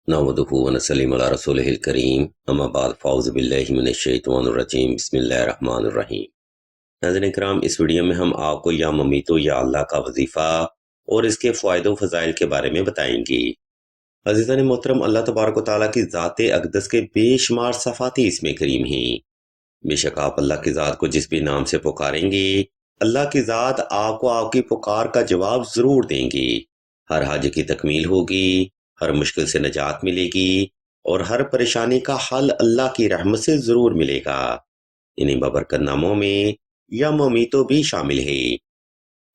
नहमदुहु व नसल्लिमु अला रसूलिहिल करीम अम्मा बाद फ़ाऊज़ु बिल्लाहि मिनश शैतानिर रजीम बिस्मिल्लाहिर रहमानिर रहीम। नाज़रीन किराम, इस वीडियो में हम आपको या ममीतो या अल्लाह का वजीफ़ा और इसके फ़वाइद व फ़ज़ाइल के बारे में बताएंगे। अज़ीज़ान मोहतरम, अल्लाह तबारक व तआला की ज़ात अक़दस के बेशुमार सफ़ाती इसमें करीम हैं। बेशक आप अल्लाह की ज़ात को जिस भी नाम से पुकारेंगे, अल्लाह की ज़ात आपको आपकी पुकार का जवाब ज़रूर देंगे। हर हाज की तकमील होगी, हर मुश्किल से निजात मिलेगी और हर परेशानी का हल अल्लाह की रहमत से ज़रूर मिलेगा। इन्हीं बबरकत नामों में या ममीतो भी शामिल है।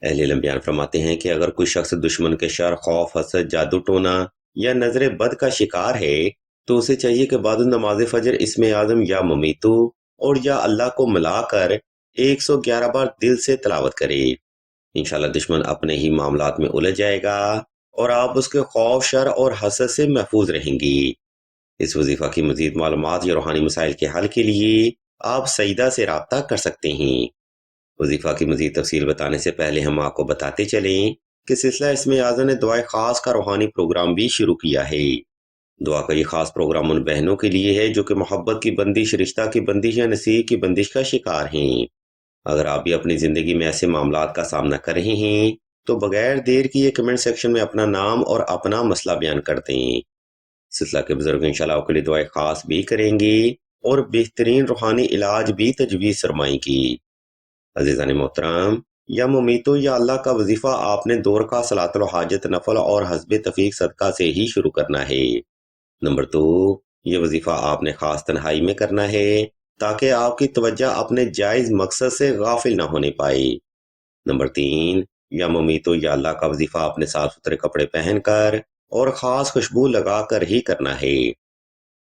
अहले इल्म बयान फरमाते हैं कि अगर कोई शख्स दुश्मन के शर, खौफ, हसद, जादू टोना या नजर बद का शिकार है, तो उसे चाहिए कि बाद नमाज फजर इसमें आजम या ममीतो और या अल्लाह को मिलाकर 111 बार दिल से तिलावत करे। इंशाल्लाह दुश्मन अपने ही मामलात में उलझ जाएगा और आप उसके खौफ, शर और हसद से महफूज रहेंगी। इस वजीफा की मजीद मालूमात या रूहानी मसाइल के हल के लिए आप सईदा से राब्ता कर सकते हैं। वजीफा की मजीद तफसील बताने से पहले हम आपको बताते चलें कि सिलसिला इसमें आज़म ने दुआए खास का रूहानी प्रोग्राम भी शुरू किया है। दुआ का ये खास प्रोग्राम उन बहनों के लिए है जो कि मोहब्बत की बंदिश, रिश्ता की बंदिश या नसीब की बंदिश का शिकार हैं। अगर आप भी अपनी ज़िंदगी में ऐसे मामलात का सामना कर रहे हैं, तो बगैर देर किए कमेंट सेक्शन में अपना नाम और अपना मसला बयान कर दें। सिलसिला के बुजुर्ग इंशाल्लाह आपके लिए दुआएं खास भी करेंगे और बेहतरीन रूहानी इलाज भी तजवीज़ फरमाएंगी। अज़ीज़ान मोहतरम, या मुमीतो या अल्लाह का वजीफ़ा आपने दौर का सलातुल हाजत, नफल और हस्ब तफीक सदका से ही शुरू करना है। नंबर 2, ये वजीफ़ा आपने खास तन्हाई में करना है ताकि आपकी तवज्जो अपने जायज़ मकसद से गाफिल ना होने पाए। नंबर 3, या ममीतो या अल्लाह का वजीफ़ा आपने साफ सुथरे कपड़े पहनकर और ख़ास खुशबू लगाकर ही करना है।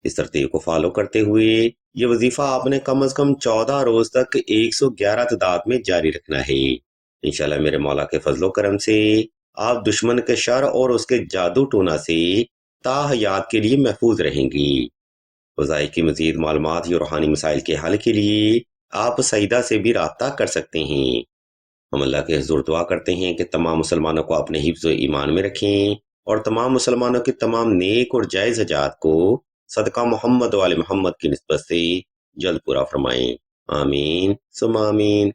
इस तरतीब को फॉलो करते हुए ये वजीफ़ा आपने कम से कम 14 रोज़ तक 111 तादाद में जारी रखना है। इंशाल्लाह मेरे मौला के फजलो करम से आप दुश्मन के शर और उसके जादू टोना से ताहयात के लिए महफूज रहेंगी। वज़ाइफ की मज़ीद मालूमात या रूहानी मसाइल के हल के लिए आप सईदा से भी राब्ता कर सकते हैं। हम अल्लाह के हुज़ूर दुआ करते हैं कि तमाम मुसलमानों को अपने हिफ्ज़ व ईमान में रखें और तमाम मुसलमानों की तमाम नेक और जायज़ हजात को सदका मोहम्मद वाले मोहम्मद की निस्बत से जल्द पूरा फरमाएं। आमीन सुम्मा आमीन।